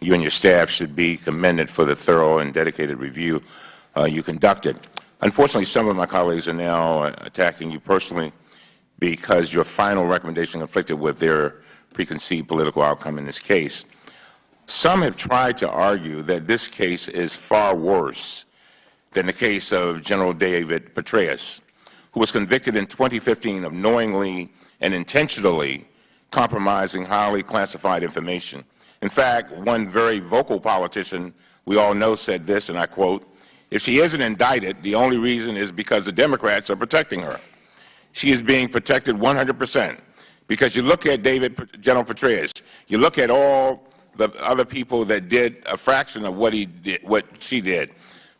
you and your staff should be commended for the thorough and dedicated review you conducted. Unfortunately, some of my colleagues are now attacking you personally because your final recommendation conflicted with their preconceived political outcome in this case. Some have tried to argue that this case is far worse than the case of General David Petraeus, who was convicted in 2015 of knowingly and intentionally compromising highly classified information. In fact, one very vocal politician we all know said this, and I quote, "If she isn't indicted, the only reason is because the Democrats are protecting her. She is being protected 100%. Because you look at General Petraeus, you look at all the other people that did a fraction of what she did,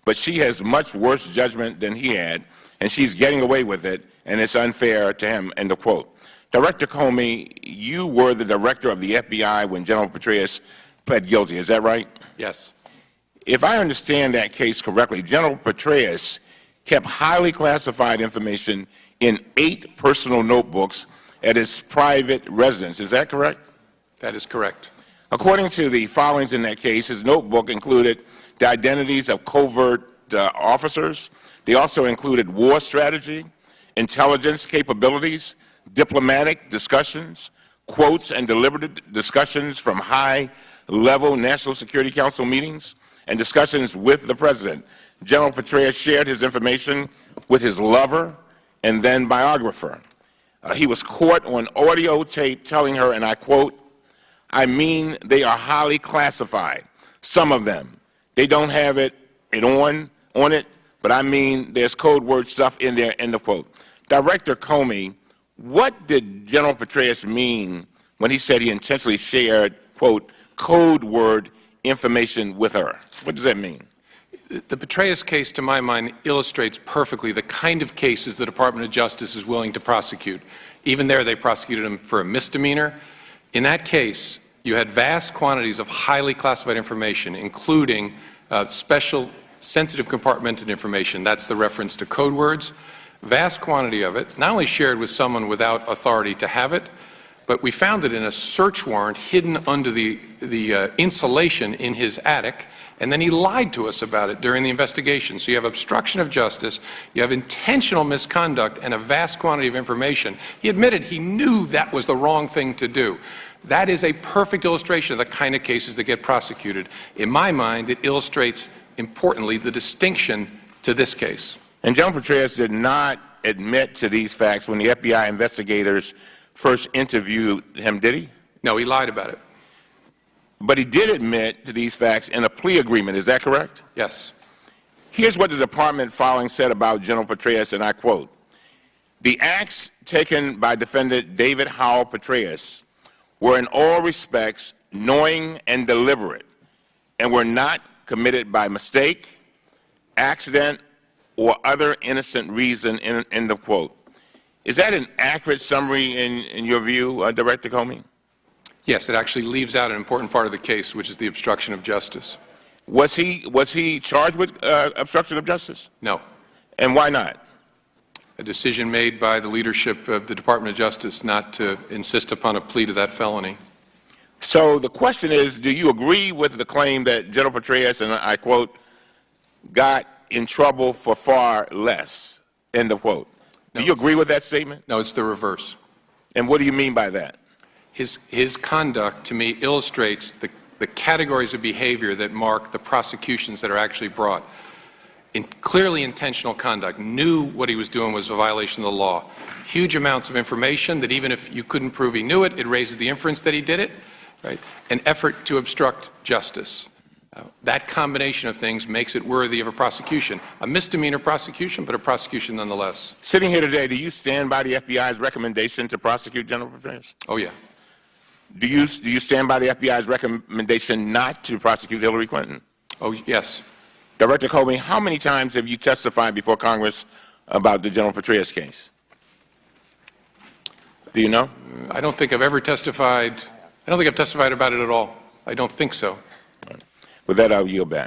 but she has much worse judgment than he had, and she's getting away with it, and it's unfair to him," end of quote. Director Comey, you were the director of the FBI when General Petraeus pled guilty, is that right? Yes. If I understand that case correctly, General Petraeus kept highly classified information in 8 personal notebooks at his private residence, is that correct? That is correct. According to the filings in that case, his notebook included the identities of covert officers. They also included war strategy, intelligence capabilities, diplomatic discussions, quotes and deliberative discussions from high-level National Security Council meetings, and discussions with the President. General Petraeus shared his information with his lover and then biographer. He was caught on audio tape telling her, and I quote, "I mean, they are highly classified, some of them. They don't have it on it, but I mean, there's code word stuff in there," end of quote. Director Comey, what did General Petraeus mean when he said he intentionally shared, quote, code word information with her? What does that mean? The Petraeus case, to my mind, illustrates perfectly the kind of cases the Department of Justice is willing to prosecute. Even there, they prosecuted him for a misdemeanor. In that case, you had vast quantities of highly classified information, including special sensitive compartmented information. That's the reference to code words. Vast quantity of it, not only shared with someone without authority to have it, but we found it in a search warrant hidden under the insulation in his attic, and then he lied to us about it during the investigation. So you have obstruction of justice, you have intentional misconduct, and a vast quantity of information. He admitted he knew that was the wrong thing to do. That is a perfect illustration of the kind of cases that get prosecuted. In my mind, it illustrates, importantly, the distinction to this case. And General Petraeus did not admit to these facts when the FBI investigators first interviewed him, did he? No, he lied about it. But he did admit to these facts in a plea agreement, is that correct? Yes. Here's what the department filing said about General Petraeus, and I quote, "The acts taken by defendant David Howell Petraeus were in all respects knowing and deliberate, and were not committed by mistake, accident, or other innocent reason," end of quote. Is that an accurate summary in your view, Director Comey? Yes, it actually leaves out an important part of the case, which is the obstruction of justice. Was he charged with obstruction of justice? No. And why not? A decision made by the leadership of the Department of Justice not to insist upon a plea to that felony. So the question is, do you agree with the claim that General Petraeus, and I quote, got in trouble for far less, end of quote? No. Do you agree with that statement? No, it's the reverse. And what do you mean by that? His conduct, to me, illustrates the categories of behavior that mark the prosecutions that are actually brought. Clearly intentional conduct, knew what he was doing was a violation of the law. Huge amounts of information that even if you couldn't prove he knew it, it raises the inference that he did it. Right? An effort to obstruct justice. That combination of things makes it worthy of a prosecution. A misdemeanor prosecution, but a prosecution nonetheless. Sitting here today, do you stand by the FBI's recommendation to prosecute General Petraeus? Oh, yeah. Do you stand by the FBI's recommendation not to prosecute Hillary Clinton? Oh, yes. Director Comey, how many times have you testified before Congress about the General Petraeus case? Do you know? I don't think I've ever testified. I don't think I've testified about it at all. I don't think so. With that, I'll yield back.